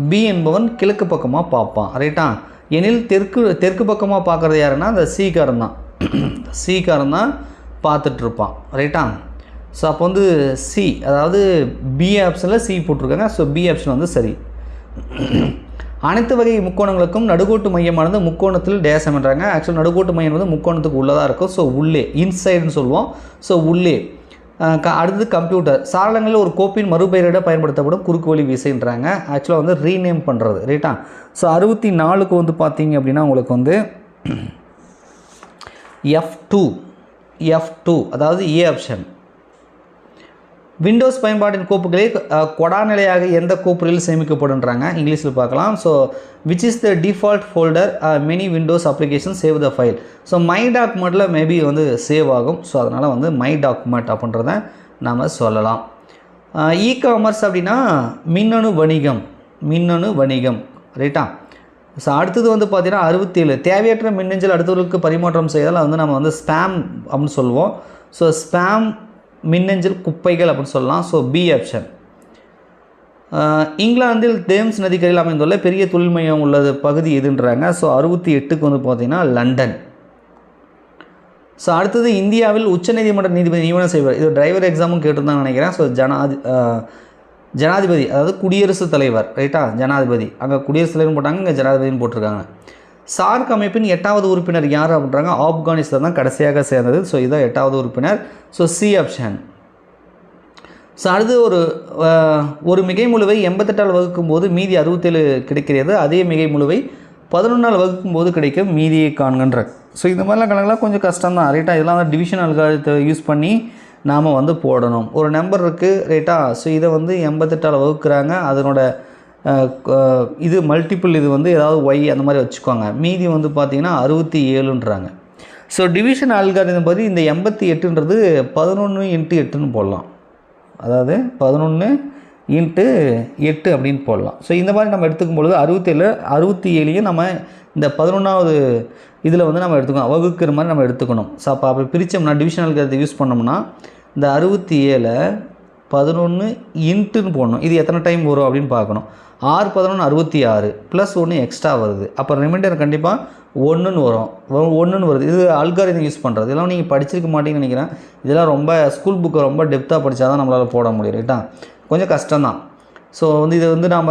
பி என்பவன் கிழக்கு பக்கமாக பார்ப்பான் ரைட்டா. எனில் தெற்கு பக்கமாக பார்க்குறது யாருன்னா அந்த சீக்காரன் தான். சீக்காரன் தான் பார்த்துட்ருப்பான் ரைட்டா. ஸோ அப்போ வந்து சி அதாவது பி ஆப்ஷனில் சி போட்டிருக்காங்க. ஸோ பி ஆப்ஷன் வந்து சரி. அனைத்து வகை முக்கோணங்களுக்கும் நடுக்கோட்டு மையமானது முக்கோணத்தில் டேசம் என்றாங்க. ஆக்சுவலாக நடுக்கோட்டு மையம் வந்து முக்கோணத்துக்கு உள்ளதாக இருக்கும். ஸோ உள்ளே இன்சைடுன்னு சொல்லுவோம். ஸோ உள்ளே. அடுத்தது கம்ப்யூட்டர் சாரணங்களில் ஒரு கோப்பின் மறுபெயரிட பயன்படுத்தப்படும் குறுக்கு வழி விசைன்றாங்க. ஆக்சுவலாக வந்து ரீநேம் பண்ணுறது ரைட்டா. ஸோ 64க்கு வந்து பார்த்தீங்க அப்படின்னா உங்களுக்கு வந்து F2 அதாவது ஏ ஆப்ஷன். விண்டோஸ் பயன்பாட்டின் கோப்புகளே கொடாநிலையாக எந்த கோப்புகளில் சேமிக்கப்படுன்றாங்க. இங்கிலீஷில் பார்க்கலாம். So which is the default folder many Windows application save the file. So my டாக்குமெண்ட்டில் மேபி வந்து சேவ் ஆகும். ஸோ அதனால் வந்து மை டாக்குமெண்ட் அப்படின்றத நாம் சொல்லலாம். இ காமர்ஸ் அப்படின்னா மின்னணு வணிகம் ரைட்டா. ஸோ அடுத்தது வந்து பார்த்திங்கன்னா 67 தேவையற்ற மின்னஞ்சல் அடுத்தவர்களுக்கு பரிமாற்றம் செய்தால் வந்து நம்ம வந்து ஸ்பேம் அப்படின்னு சொல்லுவோம். ஸோ ஸ்பேம் மின்னஞ்சல் குப்பைகள் அப்படின்னு சொல்லலாம். So B option. இங்கிலாந்தில் தேம்ஸ் நதிக்கரையில் அமைந்துள்ள பெரிய தொழில் மையம் உள்ளது பகுதி எதுன்றாங்க. ஸோ 68க்கு வந்து பார்த்திங்கன்னா லண்டன். ஸோ அடுத்தது இந்தியாவில் உச்சநீதிமன்ற நீதிபதி நியமனம் செய்வார். இது டிரைவர் எக்ஸாமும் கேட்டிருந்தான்னு நினைக்கிறேன். ஸோ ஜனாதிபதி அதாவது குடியரசுத் தலைவர் ரைட்டா. ஜனாதிபதி அங்கே குடியரசுத் தலைவர்னு போட்டாங்க, இங்கே ஜனாதிபதினு போட்டிருக்காங்க. சார்க் அமைப்பின் 8வது உறுப்பினர் யார் அப்படின்றாங்க. ஆப்கானிஸ்தான் தான் கடைசியாக சேர்ந்தது. ஸோ இதுதான் 8வது உறுப்பினர். So C option. ஸோ அடுத்து ஒரு மிகை முழுவை 88ஆல் வகுக்கும் போது மீதி 67 கிடைக்கிறது. அதே மிகை முழுவை 11ஆல் வகுக்கும் போது கிடைக்கும் மீதியை காண்கின்ற. ஸோ இந்த மாதிரிலாம் கணக்கெலாம் கொஞ்சம் கஷ்டம் தான் ரைட்டா. இதெல்லாம் வந்து டிவிஷன் அல்காரிதத்தை யூஸ் பண்ணி நாம் வந்து போடணும். ஒரு நம்பர் இருக்குது ரைட்டா. ஸோ இதை வந்து 88ஆல் வகுக்கிறாங்க. அதனோட இது மல்டிபிள் இது வந்து ஏதாவது ஒய் அந்த மாதிரி வச்சுக்கோங்க. மீதி வந்து பார்த்திங்கன்னா 67ன்றாங்க. ஸோ டிவிஷன் அல்காரிதம் பற்றி இந்த 88ன்றது 11 × 8ன்னு போடலாம். அதாவது 11 × 8 அப்படின்னு போடலாம். ஸோ இந்த மாதிரி நம்ம எடுத்துக்கும் பொழுது 67ஐயும் நம்ம இந்த 11வது இதில் வந்து நம்ம எடுத்துக்கணும், வகுக்கிற மாதிரி நம்ம எடுத்துக்கணும். ஸோ அப்படி பிரித்தோம்னா டிவிஷன் அல்காரிதத்தை யூஸ் பண்ணோம்னா இந்த 67 11 × போடணும். இது எத்தனை டைம் வரும் அப்படின்னு பார்க்கணும். 6 11 66 ப்ளஸ் 1 எக்ஸ்ட்ரா வருது. அப்போ ரிமைண்டர் கண்டிப்பாக 1ன்னு வரும். 1ன்னு வருது. இது அல்காரிதம் யூஸ் பண்ணுறது. இதெல்லாம் நீங்கள் படிச்சிருக்க மாட்டீங்கன்னு நினைக்கிறேன். இதெல்லாம் ரொம்ப ஸ்கூல் புக்கை ரொம்ப டெப்த்தாக படித்தா தான் நம்மளால் போட முடியும் ரைட்டா. கொஞ்சம் கஷ்டம்தான். ஸோ வந்து இது வந்து நம்ம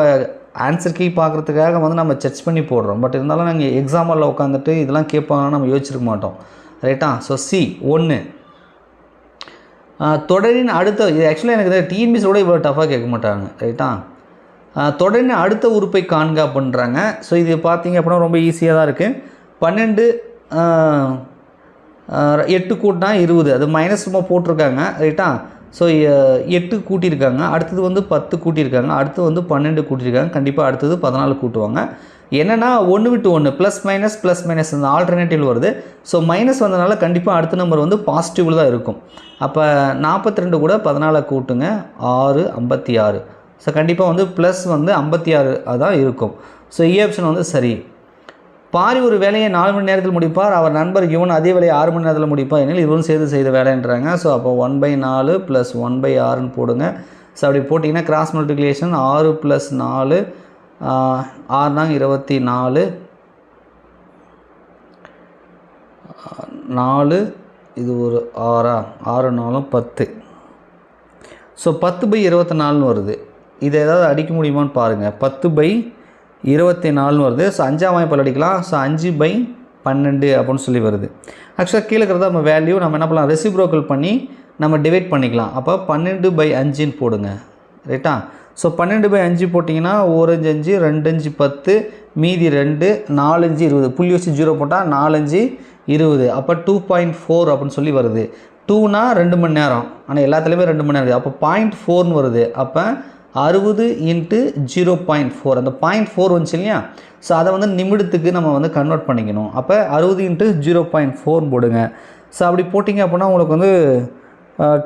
ஆன்சர் கீ பார்க்குறதுக்காக வந்து நம்ம சர்ச் பண்ணி போடுறோம். பட் இருந்தாலும் நாங்கள் எக்ஸாமில் உட்காந்துட்டு இதெல்லாம் கேட்பாங்கன்னா நம்ம யோசிச்சிருக்க மாட்டோம் ரைட்டா. ஸோ சி 1 தொடரின் அடுத்த, இது ஆக்சுவலாக எனக்கு டிஎன்பிஎஸோட இவ்வளோ டஃபாக கேட்க மாட்டாங்க ரைட்டா. தொடரின் அடுத்த உறுப்பை காண்க பண்ணுறாங்க. ஸோ இது பார்த்தீங்க அப்படின்னா ரொம்ப ஈஸியாக தான் இருக்குது. 12 8 கூட்டினா 20, அது மைனஸ் சும்மா போட்டிருக்காங்க ரைட்டா. ஸோ 8 கூட்டியிருக்காங்க, அடுத்தது வந்து 10 கூட்டியிருக்காங்க, அடுத்து வந்து 12 கூட்டியிருக்காங்க, கண்டிப்பாக அடுத்தது 14 கூட்டுவாங்க. என்னென்னா 1 விட்டு 1 ப்ளஸ் மைனஸ் இந்த ஆல்டர்னேட்டிவ் வருது. ஸோ மைனஸ் வந்ததுனால கண்டிப்பாக அடுத்த நம்பர் வந்து பாசிட்டிவில் தான் இருக்கும். அப்போ 42 கூட 14 கூட்டுங்க 6 56. ஸோ கண்டிப்பாக வந்து ப்ளஸ் வந்து 56 அதான் இருக்கும். ஸோ ஏ ஆப்ஷன் வந்து சரி. பாரி ஒரு வேலையை 4 மணி நேரத்தில் முடிப்பார், அவர் நண்பர் இவன் அதே வேலையை 6 மணி நேரத்தில் முடிப்பார் எனில் இவரும் சேர்த்து செய்த வேலைன்றாங்க. ஸோ அப்போ 1/4 + 1/6ன்னு போடுங்க. ஸோ அப்படி போட்டிங்கன்னா கிராஸ் மல்டிப்ளிகேஷன் 6 + 4 6 24 4 இது ஒரு 6 6 4 10. ஸோ 10/24ன்னு வருது. இதை ஏதாவது அடிக்க முடியுமான்னு பாருங்கள். 10/24ன்னு வருது. ஸோ 5ஆம் வாய்ப்பால் அடிக்கலாம். ஸோ 5/12 அப்படின்னு சொல்லி வருது. ஆக்சுவலாக கீழே இருக்கிறத நம்ம வேல்யூ நம்ம என்ன பண்ணலாம், ரெசிப்ரோக்கல் பண்ணி நம்ம டிவைட் பண்ணிக்கலாம். அப்போ 12/5ன்னு போடுங்க ரைட்டா. ஸோ 12/5 போட்டிங்கன்னா 1 5 5 2 5 10 மீதி 2 4 5 20 புள்ளி வச்சு 0 போட்டால் 4 5 20. அப்போ 2.4 அப்படின்னு சொல்லி வருது. 2னா 2 மணி நேரம், ஆனால் எல்லாத்துலேயுமே 2 மணி நேரம். அப்போ 0.4ன்னு வருது. அப்போ 60 × 0.4 அந்த 0.4 வந்துச்சு இல்லையா. ஸோ அதை வந்து நிமிடத்துக்கு நம்ம வந்து கன்வெர்ட் பண்ணிக்கணும். அப்போ 60 × 0.4 போடுங்க. ஸோ அப்படி போட்டிங்க அப்படின்னா உங்களுக்கு வந்து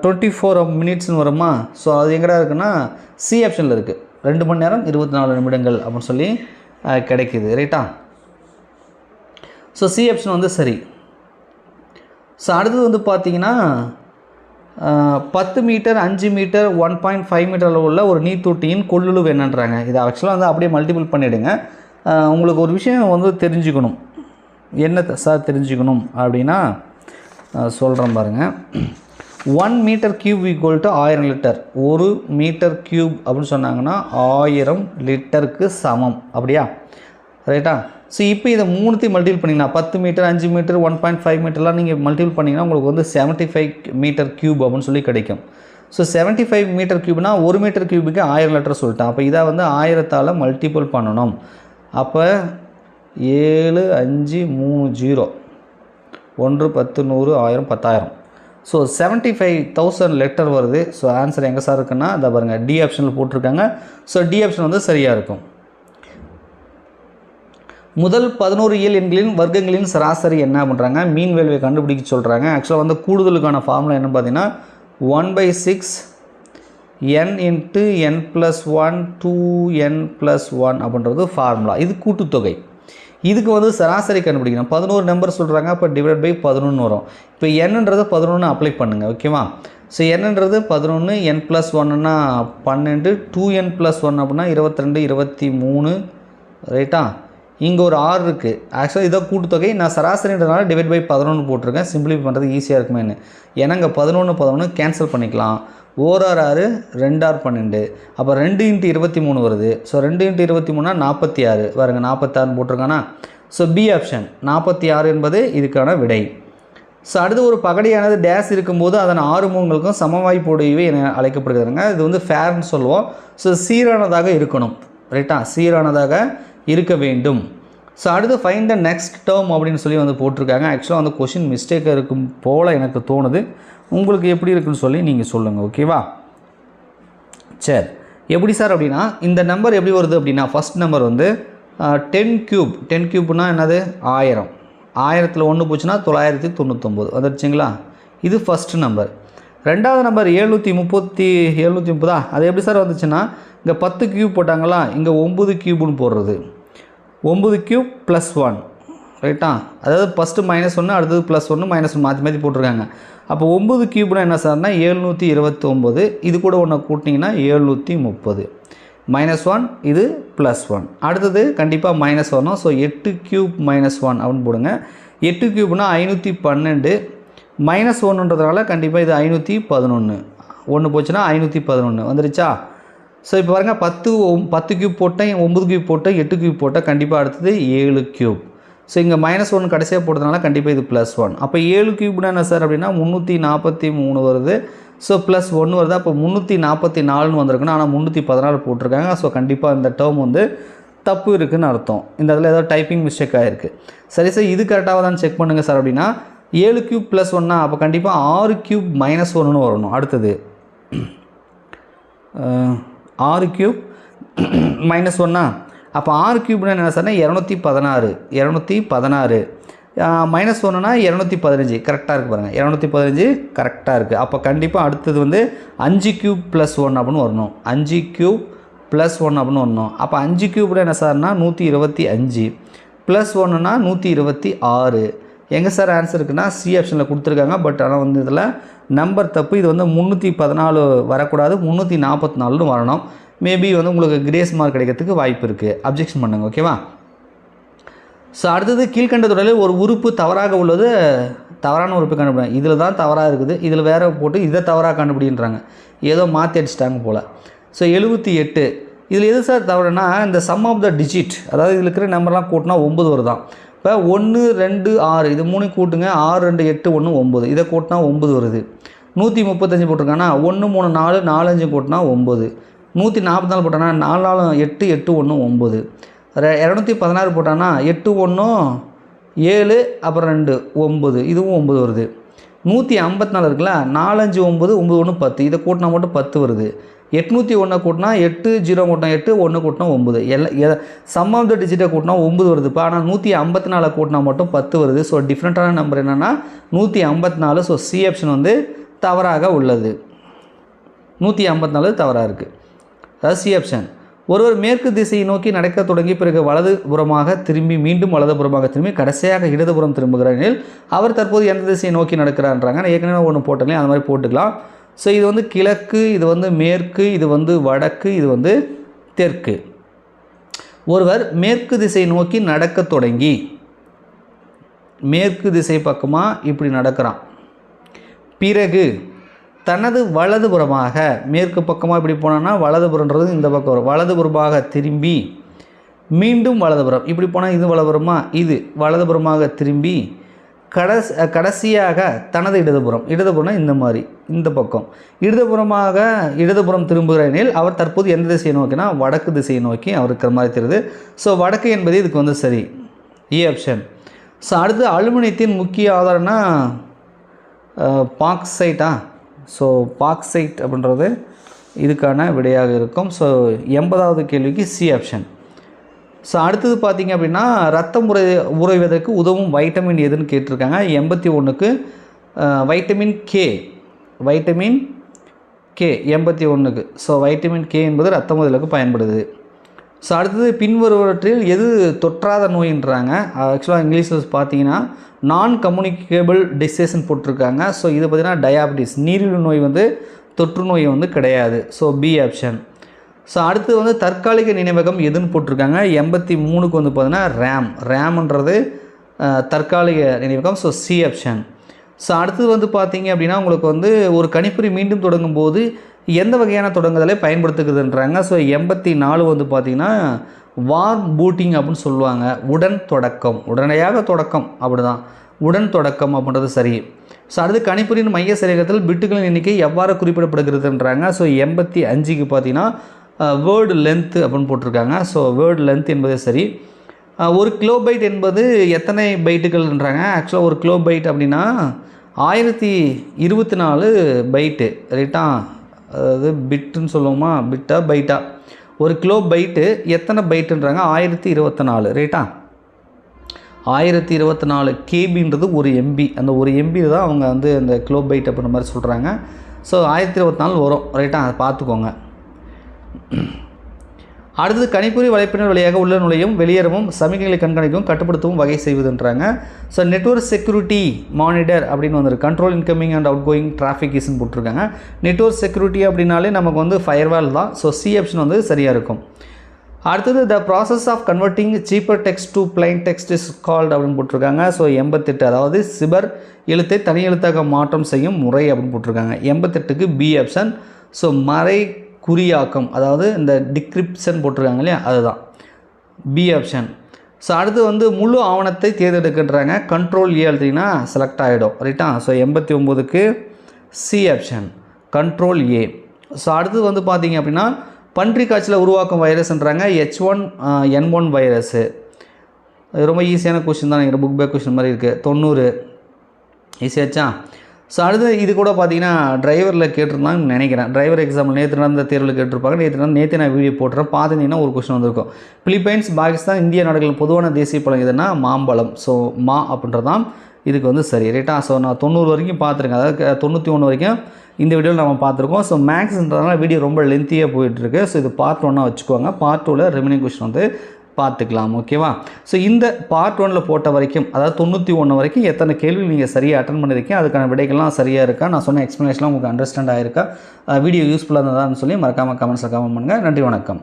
24 மினிட்ஸ்னு வருமா. ஸோ அது எங்கடா இருக்குன்னா சி ஆப்ஷனில் இருக்குது. 2 மணி நேரம் 24 நிமிடங்கள் அப்படின்னு சொல்லி கிடைக்கிது ரைட்டா. ஸோ சி ஆப்ஷன் வந்து சரி. ஸோ அடுத்தது வந்து பார்த்திங்கன்னா 10 மீட்டர் 5 மீட்டர் 1.5 மீட்டர் உள்ள ஒரு நீர்த்தொட்டியின் கொள்ளளவு என்னன்றாங்க. இதை ஆக்சுவலாக வந்து அப்படியே மல்டிபிள் பண்ணிவிடுங்க. உங்களுக்கு ஒரு விஷயம் வந்து தெரிஞ்சுக்கணும். என்ன சார் தெரிஞ்சுக்கணும் அப்படின்னா சொல்கிறேன் பாருங்கள். 1 metre cube = 1000 litre. 1 metre cube அப்படின்னு சொன்னாங்கன்னா 1000 லிட்டருக்கு சமம் அப்படியா ரைட்டா. ஸோ இப்போ இதை 3த்தையும் மல்டிபிள் பண்ணிங்கன்னா 10 மீட்டர் 5 மீட்டர் 1.5 மீட்டர்லாம் நீங்கள் மல்டிபிள் பண்ணிங்கன்னா உங்களுக்கு வந்து 75 மீட்டர் கியூப் அப்படின்னு சொல்லி கிடைக்கும். ஸோ 75 மீட்டர் கியூப்னா 1 மீட்டர் கியூபுக்கு 1000 லிட்டர் சொல்லிட்டேன். அப்போ இதை வந்து 1000ஆல் மல்டிபிள் பண்ணணும். அப்போ 7 5 3 0 1 10 100 1000 10000. ஸோ 75,000 லிட்டர் வருது. ஸோ ஆன்சர் எங்கே சார் இருக்குன்னா அதை பாருங்கள் டி ஆப்ஷனில் போட்டிருக்காங்க. ஸோ டி ஆப்ஷன் வந்து சரியாக இருக்கும். முதல் 11 இயல் எண்களின் வர்க்கங்களின் சராசரி என்ன பண்ணுறாங்க, மீன் வேல்யூவை கண்டுபிடிக்க சொல்கிறாங்க. ஆக்சுவலாக வந்து கூடுதலுக்கான ஃபார்முலா என்ன பார்த்தீங்கன்னா 1/6 n × n + 1 2n + 1 அப்படின்றது ஃபார்முலா. இது கூட்டுத்தொகை. இதுக்கு வந்து சராசரி கண்டுபிடிக்கணும். 11 நம்பர் சொல்கிறாங்க. அப்போ /11 வரும். இப்போ என்னன்றது 11 அப்ளை பண்ணுங்கள் ஓகேவா. ஸோ என்னன்றது 11 n + 1ன்னா 12 2n + 1 அப்படின்னா 22 23 ரைட்டா. இங்கே ஒரு 6 இருக்குது. ஆக்சுவலாக இதான் கூட்டுத்தொகை. நான் சராசரின்றதுனால /11 போட்டிருக்கேன். சிம்பிளிஃபை பண்ணுறது ஈஸியாக இருக்குமேன்னு. ஏன்னா இங்கே 11 கேன்சல் பண்ணிக்கலாம். 1 6 2 6 12. அப்போ 2 × 23 வருது. ஸோ 2 × 23னா 46 பாருங்கள் 46 போட்டிருக்கானா. ஸோ பி ஆப்ஷன் 46 என்பது இதுக்கான விடை. ஸோ அடுத்து ஒரு பகடியானது டேஸ் இருக்கும்போது அதன் 6 முகங்களுக்கும் சமவாய்ப்புடையவை என அழைக்கப்படுகிறதுங்க. இது வந்து ஃபேர்னு சொல்லுவோம். ஸோ சீரானதாக இருக்கணும் ரைட்டா, சீரானதாக இருக்க வேண்டும். ஸோ அடுத்து ஃபைண்ட் த நெக்ஸ்ட் டேர்ம் அப்படின்னு சொல்லி வந்து போட்டிருக்காங்க. ஆக்சுவலாக வந்து கொஷின் மிஸ்டேக்காக இருக்கும் போல் எனக்கு தோணுது. உங்களுக்கு எப்படி இருக்குன்னு சொல்லி நீங்கள் சொல்லுங்கள். ஓகேவா? சரி, எப்படி சார் அப்படின்னா இந்த நம்பர் எப்படி வருது அப்படின்னா ஃபஸ்ட் நம்பர் வந்து 10 கியூப். 10 கியூப்னா என்னது? 1000. 1000ல் 1 போச்சுன்னா 999 வந்துடுச்சுங்களா? இது ஃபஸ்ட்டு நம்பர். ரெண்டாவது நம்பர் 730. அது எப்படி சார் வந்துச்சுன்னா இங்கே 10 கியூப் போட்டாங்களா, இங்கே 9 கியூப்னு போடுறது. 9 கியூப் ப்ளஸ் 1 ரைட்டா? அதாவது ஃபஸ்ட்டு -1 அடுத்தது +1 -1 மாற்றி மாற்றி போட்டிருக்காங்க. அப்போ 9 கியூப்னா என்ன சார்னா 729. இது கூட ஒன்று கூட்டிங்கன்னா 730. -1 இது +1. அடுத்தது கண்டிப்பாக மைனஸ் வரணும். ஸோ 8 கியூப் -1 அப்படின்னு போடுங்க. 8 கியூப்னா 512. -1ன்றதுனால கண்டிப்பாக இது 511. 1 போச்சுன்னா 511 வந்துருச்சா? ஸோ இப்போ பாருங்கள் 10 கியூப் போட்டேன், 9 கியூப் போட்டேன், 8 கியூப் போட்டேன். கண்டிப்பாக அடுத்தது 7 கியூப். ஸோ இங்கே -1 கடைசியாக போட்டதுனால கண்டிப்பாக இது +1. அப்போ 7 கியூப்னா என்ன சார் அப்படின்னா 343 வருது. ஸோ +1 வருது. அப்போ 344ன்னு வந்திருக்குன்னா, ஆனால் 314 போட்டிருக்காங்க. ஸோ கண்டிப்பாக இந்த டேர்ம் வந்து தப்பு இருக்குதுன்னு அர்த்தம். இந்த இதில் ஏதாவது டைப்பிங் மிஸ்டேக் ஆகிருக்கு. சரி சார், இது கரெக்டாக தான் செக் பண்ணுங்கள் சார் அப்படின்னா 7 கியூப் +1னா அப்போ கண்டிப்பாக 6 கியூப் -1ன்னு வரணும். அடுத்தது 6 கியூப் -1னா அப்போ 6 கியூப்னா என்ன சார்னா 216. -1னா 215. கரெக்டாக இருக்குது பாருங்கள். 215 கரெக்டாக இருக்குது. அப்போ கண்டிப்பாக அடுத்தது வந்து 5 கியூப் +1 அப்படின்னு வரணும். 5 கியூப் +1 அப்படின்னு வரணும். அப்போ 5 கியூப்னா என்ன சார்னா 125 +1னா 126. எங்கே சார் ஆன்சர் இருக்குன்னா சி ஆப்ஷனில் கொடுத்துருக்காங்க. பட் ஆனால் வந்து இதில் நம்பர் தப்பு. இது வந்து 314 வரக்கூடாது, 344ன்னு வரணும். மேபி வந்து உங்களுக்கு கிரேஸ் மார்க் கிடைக்கிறதுக்கு வாய்ப்பு இருக்குது. அப்ஜெக்ஷன் பண்ணுங்க. ஓகேவா? ஸோ அடுத்தது கீழ்கண்ட தொடரில் ஒரு உறுப்பு தவறாக உள்ளது, தவறான உறுப்பு கண்டுபிடிங்க. இதில் தான் தவறாக இருக்குது, இதில் வேறு போட்டு இதை தவறாக கண்டுபிடின்றாங்க. ஏதோ மாற்றி அடிச்சிட்டாங்க போல். ஸோ 78 இதில் எது சார் தவறுனா இந்த சம் ஆஃப் த டிஜிட், அதாவது இதில் இருக்கிற நம்பர்லாம் கூட்டினா 9 வருதான். இப்போ 1 2 6 இது 3 கூட்டுங்க. 6 2 8 1 9 இதை கூட்டினா 9 வருது. 135 போட்டிருக்காங்கன்னா 1 3 4 4 5 கூட்டினா 9. 144 போட்டானா 4 4 8 8 1 9. 216 போட்டானா 8 1 7 அப்புறம் 2 9 இதுவும் 9 வருது. 154 இருக்குல்ல, 4 5 9 9 1 10 இதை கூட்டினா மட்டும் 10 வருது. 801 கூட்டினா 8 0 கூட்டினா 8 1 கூட்டினா 9 எல்லாம் சம் ஆஃப் த டிஜிட்டை கூட்டினா 9 வருதுப்பா. ஆனால் 154 கூட்டினா மட்டும் 10 வருது. ஸோ டிஃப்ரெண்ட்டான நம்பர் என்னென்னா 154. ஸோ சி ஆப்ஷன் வந்து தவறாக உள்ளது. 154 தவறாக இருக்குது. அதாவது சி ஆப்ஷன். ஒருவர் மேற்கு திசையை நோக்கி நடக்க தொடங்கி பிறகு வலது புறமாக திரும்பி மீண்டும் வலது புறமாக திரும்பி கடைசியாக இடதுபுறம் திரும்புகிறார் எனில் அவர் தற்போது எந்த திசையை நோக்கி நடக்கிறான்றாங்க. நான் ஏற்கனவே ஒன்று போட்டேன், அந்த மாதிரி போட்டுக்கலாம். ஸோ இது வந்து கிழக்கு, இது வந்து மேற்கு, இது வந்து வடக்கு, இது வந்து தெற்கு. ஒருவர் மேற்கு திசை நோக்கி நடக்க தொடங்கி மேற்கு திசை பக்கமாக இப்படி நடக்கிறான். பிறகு தனது வலதுபுறமாக மேற்கு பக்கமாக இப்படி போனான்னா வலதுபுறன்றது இந்த பக்கம் வரும். வலதுபுறமாக திரும்பி மீண்டும் வலதுபுறம் இப்படி போனால் இது வலதுபுறமாக, இது வலதுபுறமாக திரும்பி கடைசியாக தனது இடதுபுறம்னா இந்த மாதிரி இந்த பக்கம் இடதுபுறம் திரும்புகிறேனில் அவர் தற்போது எந்த திசையை நோக்கினா வடக்கு திசையை நோக்கி அவர் இருக்கிற மாதிரி தெரியுது. ஸோ வடக்கு என்பது இதுக்கு வந்து சரி, ஏ ஆப்ஷன். ஸோ அடுத்து அலுமினியத்தின் முக்கிய ஆதாரம்னா பாக்சைட்டா. ஸோ பாக்சைட் அப்படின்றது இதுக்கான விடையாக இருக்கும். ஸோ 80வது கேள்விக்கு சி ஆப்ஷன். ஸோ அடுத்தது பார்த்திங்க அப்படின்னா ரத்தம் உறைவதற்கு உதவும் வைட்டமின் எதுன்னு கேட்டிருக்காங்க. 81க்கு வைட்டமின் கே 81க்கு. ஸோ வைட்டமின் கே என்பது ரத்தம் உறைவதற்கு பயன்படுது. ஸோ அடுத்தது பின்வருவற்றில் எது தொற்றாத நோயின்றாங்க. ஆக்சுவலாக இங்கிலீஷில் பார்த்தீங்கன்னா நான் கம்யூனிகேபிள் டிசீஸ்ன்னு போட்டிருக்காங்க. ஸோ இது பார்த்திங்கன்னா டயாபிட்டிஸ், நீரிழிவு நோய் வந்து தொற்று நோய் வந்து கிடையாது. So B option. ஸோ அடுத்து வந்து தற்காலிக நினைவகம் எதுன்னு போட்டிருக்காங்க. 83க்கு வந்து பார்த்தீங்கன்னா ரேம்ன்றது தற்காலிக நினைவகம். So C option. ஸோ அடுத்தது வந்து பார்த்தீங்க அப்படின்னா உங்களுக்கு வந்து ஒரு கணிப்பொறி மீண்டும் தொடங்கும் போது எந்த வகையான தொடங்குதலை பயன்படுத்துகிறதுன்றாங்க. ஸோ 84 வந்து பார்த்திங்கன்னா வார்ம் பூட்டிங் அப்படின்னு சொல்லுவாங்க. உடனடியாக தொடக்கம் அப்படி தான், உடன் தொடக்கம் அப்படின்றது சரி. ஸோ அடுத்து கணிப்பொறியின் மைய செயலகத்தில் பிட்டுகளின் எண்ணிக்கை எவ்வாறு குறிப்பிடப்படுகிறதுன்றாங்க. ஸோ 85க்கு பார்த்தீங்கன்னா வேர்டு லென்த்து அப்படின்னு போட்டிருக்காங்க. ஸோ வேர்டு லென்த் என்பதே சரி. ஒரு கிலோபைட் என்பது எத்தனை பைட்டுகள்ன்றாங்க. ஆக்சுவலாக ஒரு கிலோபைட் அப்படின்னா 1024 பைட்டு ரைட்டா. அதாவது பிட்டுன்னு சொல்லுவோமா, பிட்டா பைட்டா. ஒரு கிலோ பைட்டு எத்தனை பைட்டுன்றாங்க, 1024 ரைட்டா. 1024 கேபின்றது ஒரு எம்பி. அந்த ஒரு எம்பி தான் அவங்க வந்து அந்த கிலோ பைட் அப்படின்ற மாதிரி சொல்கிறாங்க. ஸோ 1024 வரும் ரைட்டா, அதை பார்த்துக்கோங்க. அடுத்தது கணிப்பொறி வலைப்பினர் வழியாக உள்ள நுழையும் வெளியேறவும் சமிக்கைகளை கண்காணிக்கவும் கட்டுப்படுத்தவும் வகை செய்வதுன்றாங்க. ஸோ நெட்வொர்க் செக்யூரிட்டி மானிட்டர் அப்படின்னு வந்துருக்கு. Control incoming and outgoing traffic இஸ்ன்னு போட்டிருக்காங்க. நெட்வொர்க் செக்யூரிட்டி அப்படின்னாலே நமக்கு வந்து ஃபயர்வால் தான். ஸோ சி ஆப்ஷன் வந்து சரியாக இருக்கும். அடுத்தது the process of converting cipher text to plain text is called அப்படின்னு போட்டிருக்காங்க. ஸோ 88, அதாவது சிபர் எழுத்தை தனி எழுத்தாக மாற்றம் செய்யும் முறை அப்படின்னு போட்டிருக்காங்க. 88க்கு பி ஆப்ஷன். ஸோ மறை குறியாக்கம், அதாவது இந்த டிக்ரிப்ஷன் போட்டிருக்காங்க இல்லையா, அதுதான் பி ஆப்ஷன். ஸோ அடுத்து வந்து முழு ஆவணத்தை தேர்ந்தெடுக்கின்றாங்க. கண்ட்ரோல் ஏ அழுத்திங்கன்னா செலக்ட் ஆகிடும் ரைட்டா. ஸோ 89க்கு C option control A. So அடுத்து வந்து பார்த்திங்க அப்படின்னா பன்றி காய்ச்சலை உருவாக்கும் வைரஸ்ன்றாங்க. H1N1 virus. ரொம்ப ஈஸியான கொஷின் தான், நினைக்கிறேன். புக் பேக் கொஷின் மாதிரி இருக்குது. 90 ஈஸியாச்சா. ஸோ அடுத்து இது கூட பார்த்தீங்கன்னா டிரைவரில் கேட்டிருந்தாங்கன்னு நினைக்கிறேன். டிரைவர் எக்ஸாம்பிள் நேற்று நடந்த தேர்வில் கேட்டிருப்பாங்க. நேற்று நான் வீடியோ போட்டுறேன், பார்த்துட்டிங்கன்னா ஒரு கொஸ்டின் வந்திருக்கும். பிலிப்பைன்ஸ், பாகிஸ்தான், இந்திய நாடுகளின் பொதுவான தேசிய பழம் எதுனா மாம்பழம். ஸோ மா அப்படின்றதான் இதுக்கு வந்து சரி ரைட்டா. ஸோ நான் 90 வரைக்கும் பார்த்துருக்கேன், அதாவது 91 வரைக்கும் இந்த வீடியோவில் நம்ம பார்த்துருக்கோம். ஸோ மேக்ஸ்ன்றதுனால வீடியோ ரொம்ப லென்த்தியாக போயிட்டுருக்கு. ஸோ இது பார்ட் 1 வச்சுக்கோங்க. பார்ட் 2ல் ரிமைனிங் கொஸ்டின் வந்து பார்த்துக்கலாம். ஓகேவா. ஸோ இந்த பார்ட் 1ல் போட்ட வரைக்கும், அதாவது 91 வரைக்கும் எத்தனை கேள்வி நீங்கள் சரியாக அட்டன் பண்ணியிருக்கீங்க, அதுக்கான விடைகள்லாம் சரியாக இருக்கா, நான் சொன்ன எக்ஸ்ப்ளனேஷன்லாம் உங்களுக்கு அண்டர்ஸ்டாண்ட் ஆகிருக்கா, வீடியோ யூஸ்ஃபுல்லாக இருந்ததான்னு சொல்லி மறக்காமல் கமெண்ட்ஸில் கமெண்ட் பண்ணுங்கள். நன்றி, வணக்கம்.